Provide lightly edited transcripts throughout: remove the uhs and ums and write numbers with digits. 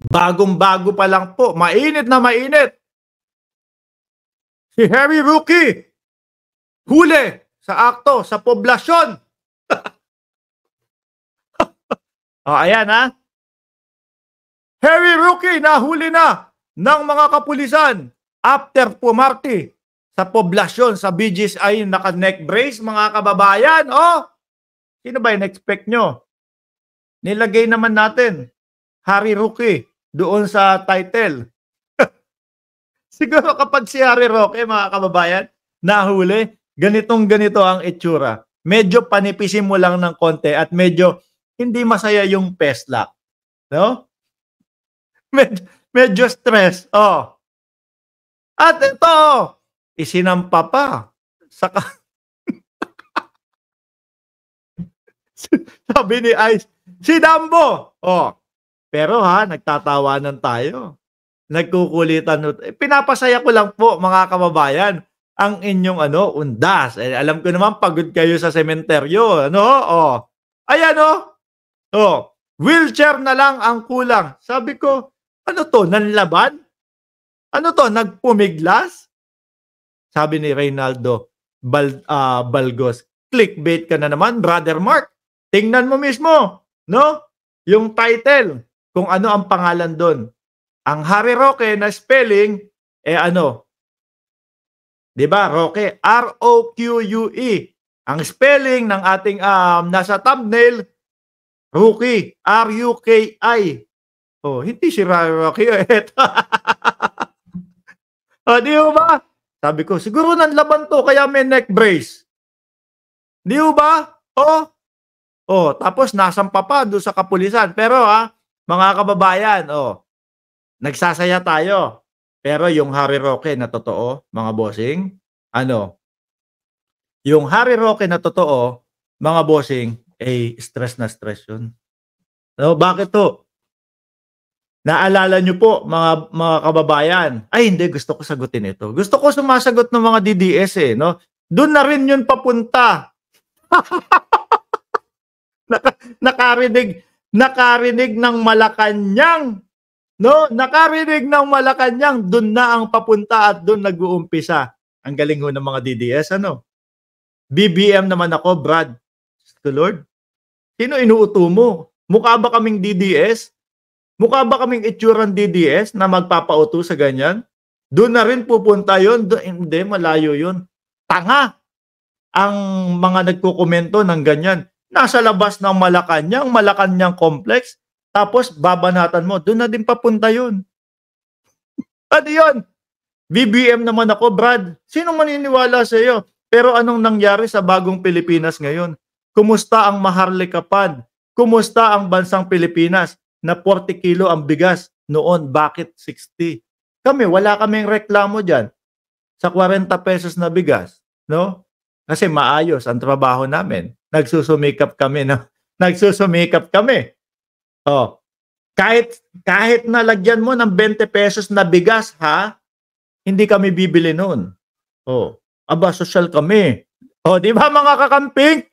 Bagong-bago pa lang po, mainit na mainit. Si Harry Roque, huli sa akto sa poblasyon. O, ayan ha. Harry Roque nahuli na ng mga kapulisan after pumarty sa poblasyon sa BGS ay naka-neck brace, mga kababayan. Oh, sino ba in-expect nyo? Nilagay naman natin Harry Roque doon sa title. Siguro kapag si Harry Roque, mga kababayan, nahuli, ganitong-ganito ang itsura. Medyo panipisin mo lang ng konti at medyo hindi masaya yung peslak. No? Medyo stress. Oh. At ito, isinampa pa. Sabi ni Ice, si Dambo. Oh. Pero ha, nagtatawanan tayo. Nagkukulitan. Pinapasaya ko lang po, mga kababayan, ang inyong undas. Alam ko naman pagod kayo sa sementeryo. Oh. Ayan oh. Wheelchair na lang ang kulang. Sabi ko, ano to, nanlaban? Ano to, nagpumiglas? Sabi ni Reynaldo Balgos, clickbait ka na naman, Brother Mark. Tingnan mo mismo, no? Yung title, kung ano ang pangalan doon. Ang Harry Roque na spelling, di ba, Roque, R-O-Q-U-E. Ang spelling ng ating nasa thumbnail, Rookie, R-U-K-I. Oh, hindi si Rocky. Di ba? Sabi ko, siguro nanlaban to, kaya may neck brace. Di ba? Oh, tapos nasampa pa doon sa kapulisan. Pero mga kababayan, nagsasaya tayo. Pero yung Harry Roque na totoo, mga bossing, yung Harry Roque na totoo, mga bossing, stress na stress yun. No, bakit to? Naalala nyo po, mga kababayan, ay hindi, gusto ko sagutin ito. Gusto ko sumasagot ng mga DDS no? Doon na rin yun papunta. nakarinig ng Malacanang, no? Nakarinig ng Malacanang, doon na ang papunta at doon nag-uumpisa. Ang galing ho ng mga DDS, BBM naman ako, Brad. To Lord, sino inuuto mo? Mukha ba kaming DDS? Mukha ba kaming itsurang DDS na magpapauto sa ganyan? Doon na rin pupunta yun? Hindi, malayo yun. Tanga ang mga nagkukomento ng ganyan. Nasa labas ng Malacanang complex, tapos babanatan mo, doon na din papunta yun. Ano yun? BBM naman ako, Brad. Sino maniniwala sa iyo? Pero anong nangyari sa bagong Pilipinas ngayon? Kumusta ang maharlikapan? Kumusta ang bansang Pilipinas na 40 kilo ang bigas? Noon, bakit 60? Kami, wala kaming reklamo dyan sa 40 pesos na bigas. No? Kasi maayos ang trabaho namin. Nagsusumikap kami. No? Nagsusumikap kami. Oh. Kahit nalagyan mo ng 20 pesos na bigas, hindi kami bibili noon. Oh. Aba, social kami. Oh, di ba mga kakamping?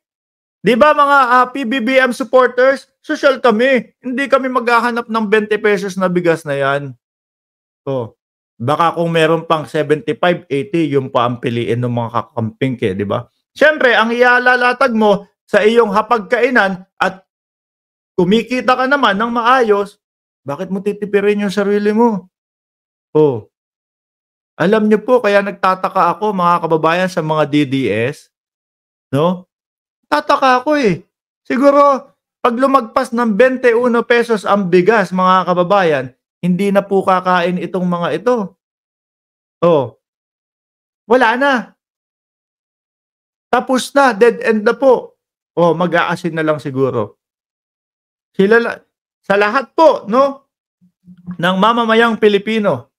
Di ba mga PBBM supporters? Social kami. Hindi kami maghahanap ng 20 pesos na bigas na yan. Oh, baka kung meron pang 75, 80, yung pa ang piliin ng mga kakamping di ba? Siyempre, ang ialalatag mo sa iyong hapagkainan at kumikita ka naman ng maayos, bakit mo titipirin yung sarili mo? Oh. Alam niyo po, kaya nagtataka ako, mga kababayan, sa mga DDS, no? Tataka ako Siguro, pag lumagpas ng 21 pesos ang bigas, mga kababayan, hindi na po kakain itong mga ito. Oh. Wala na. Tapos na, dead end na po. Oh, mag-aasin na lang siguro. Sa lahat po, no? Ng mamamayang Pilipino,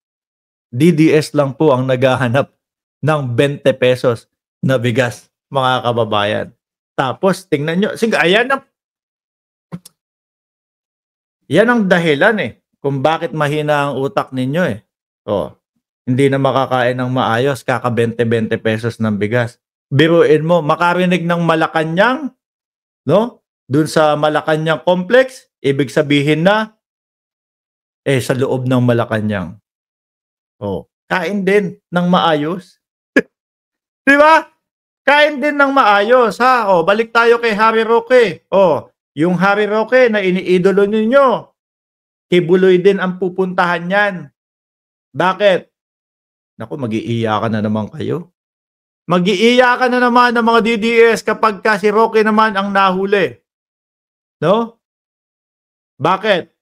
DDS lang po ang naghahanap ng 20 pesos na bigas, mga kababayan. Tapos, tingnan nyo. Sige, yan ang dahilan kung bakit mahina ang utak ninyo Oh, hindi na makakain ng maayos, kaka 20 pesos ng bigas. Biruin mo, makarinig ng Malacanang, no? Dun sa Malacanang complex, ibig sabihin na, sa loob ng Malacanang. Oh, kain din ng maayos. 'Di ba? Kain din ng maayos, ha? Oh, balik tayo kay Harry Roque. Oh, yung Harry Roque na iniidolo ninyo, Kibuloy din ang pupuntahan niyan. Bakit? Naku, mag-iiyakan na naman kayo. Mag-iiyakan na naman ng mga DDS kapagka si Roque naman ang nahuli. No? Bakit?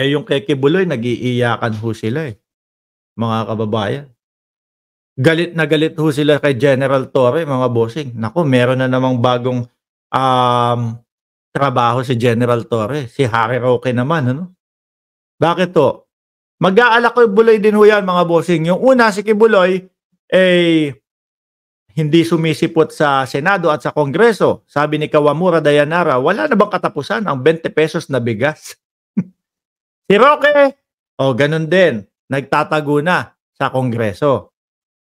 Yung kay Kibuloy nag-iiyakan ho sila, mga kababayan. Galit na galit ho sila kay General Torre, mga bossing. Naku, meron na namang bagong, trabaho si General Torre, si Harry Roque naman, ano? Bakit ho? Mag-aalakibuloy din ho yan, mga bossing. Yung una, si Kibuloy, hindi sumisipot sa Senado at sa Kongreso. Sabi ni Kawamura Dayanara, wala na bang katapusan ang 20 pesos na bigas? Si Roque, ganun din. Nagtatago na sa Kongreso.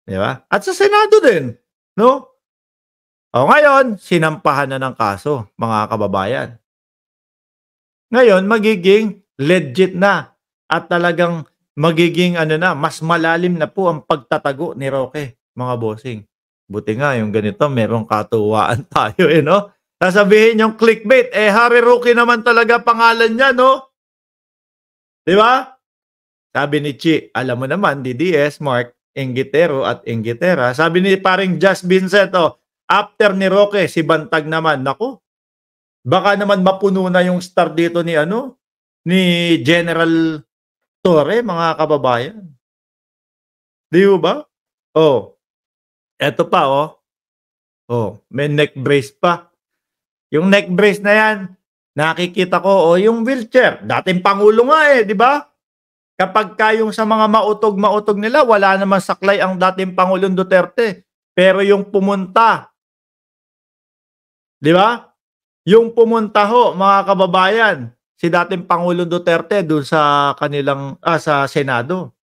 Di ba? At sa Senado din. No? Ngayon, sinampahan na ng kaso, mga kababayan. Ngayon, magiging legit na. At talagang magiging mas malalim na po ang pagtatago ni Roque, mga bossing. Buti nga yung ganito, merong katuwaan tayo, no? Sasabihin yung clickbait, Harry Roque naman talaga pangalan niya, no? Di ba? Sabi ni Chi, alam mo naman, DDS, Mark, Inggitero at Inggitera. Sabi ni paring Just Vincent, after ni Roque, si Bantag naman. Naku, baka naman mapuno na yung star dito ni General Torre, mga kababayan. Di ba? Eto pa, may neck brace pa. Yung neck brace na yan, nakikita ko, yung wheelchair. Dating Pangulo nga di ba? Kapag kayong sa mga mautog nila, wala naman saklay ang dating Pangulong Duterte. Pero yung pumunta, di ba? Yung pumunta ho, mga kababayan, si dating Pangulong Duterte doon sa kanilang, sa Senado.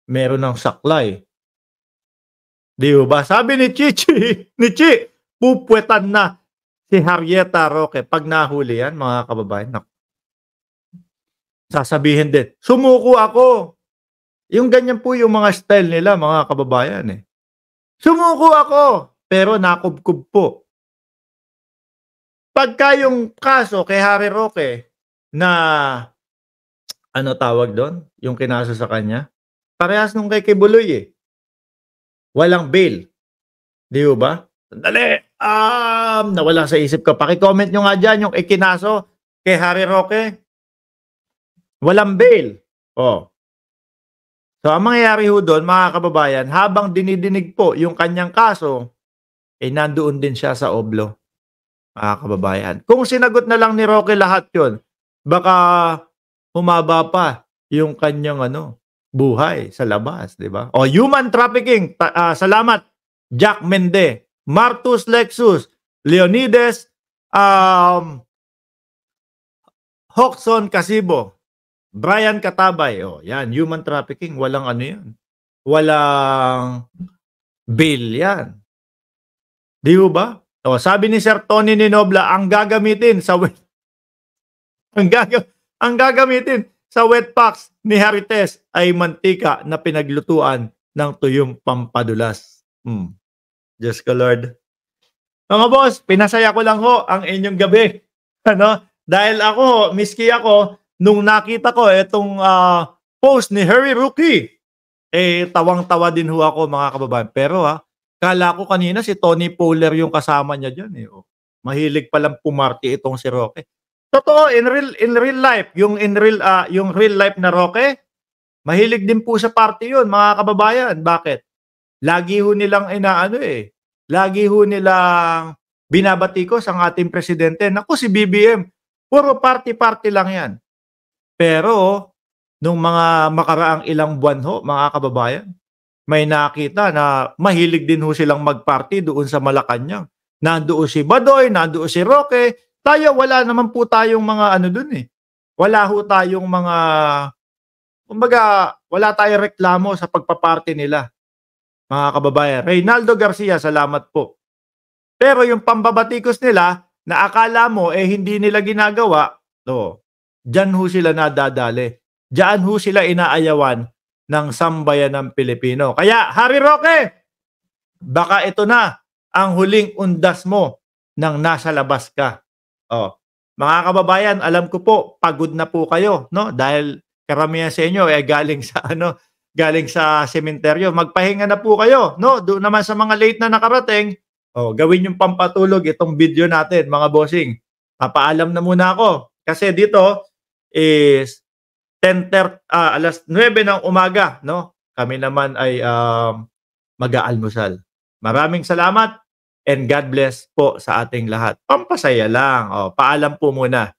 Meron ng saklay. Di ba? Sabi ni Chi, pupwetan na si Harrieta Roque. Pag nahuli yan, mga kababayan, sasabihin din, sumuko ako. Yung ganyan po yung mga style nila, mga kababayan. Sumuko ako, pero nakubkub po. Pagka yung kaso kay Harry Roque na, tawag doon? Yung kinaso sa kanya? Parehas nung kay Kibuloy Walang bail. Di ba? Sandali. Nawala sa isip ko. Paki-comment nyo nga dyan yung ikinaso kay Harry Roque. Walang bail. So, ang mangyayari ho doon, mga kababayan, habang dinidinig po yung kanyang kaso, nandoon din siya sa oblo, mga kababayan. Kung sinagot na lang ni Roque lahat yun, baka humaba pa yung kanyang buhay sa labas, di ba? Human trafficking. Salamat, Jack Mende, Martus Lexus, Leonides, Hoxon Casibo, Brian Katabay. Yan, human trafficking. Walang yan. Walang bail yan. Di ba? Sabi ni Sir Tony Ninobla, ang gagamitin sa wet packs ni Harites ay mantika na pinaglutuan ng tuyong pampadulas. Diyos ko Lord. Mga boss, pinasaya ko lang ho ang inyong gabi. Dahil ako, miski ako, nung nakita ko itong post ni Harry Roque, tawang-tawa din ho ako, mga kababayan. Pero kala ko kanina si Tony Fowler yung kasama niya dyan. Mahilig palang pumarty itong si Roque. Totoo, in real life, yung real life na Roque, mahilig din po sa party yun, mga kababayan. Bakit? Lagi ho nilang lagi ho nilang binabatikos ang ating presidente. Naku, si BBM, puro party-party lang yan. Pero, nung mga makaraang ilang buwan ho, mga kababayan, may nakita na mahilig din ho silang mag-party doon sa Malacanang. Nandoon si Badoy, nandoon si Roque. Tayo, wala naman po tayong mga doon Wala ho tayong mga, kumbaga, wala tayong reklamo sa pagpaparty nila. Mga kababayan. Reynaldo Garcia, salamat po. Pero yung pambabatikos nila, na akala mo hindi nila ginagawa, Diyan ho sila nadadali. Diyan ho sila inaayawan ng sambayan ng Pilipino. Kaya, Harry Roque, baka ito na ang huling undas mo nang nasa labas ka. Oh, mga kababayan, alam ko po pagod na po kayo, no? Dahil karamihan sa inyo ay galing sa galing sa sementeryo. Magpahinga na po kayo, no? Doon naman sa mga late na nakarating, oh, gawin yung pampatulog itong video natin, mga bossing. Papaalam na muna ako kasi dito is 9:00 ng umaga, no? Kami naman ay mag-aalmusal. Maraming salamat and God bless po sa ating lahat. Pampasaya lang. Oh, paalam po muna.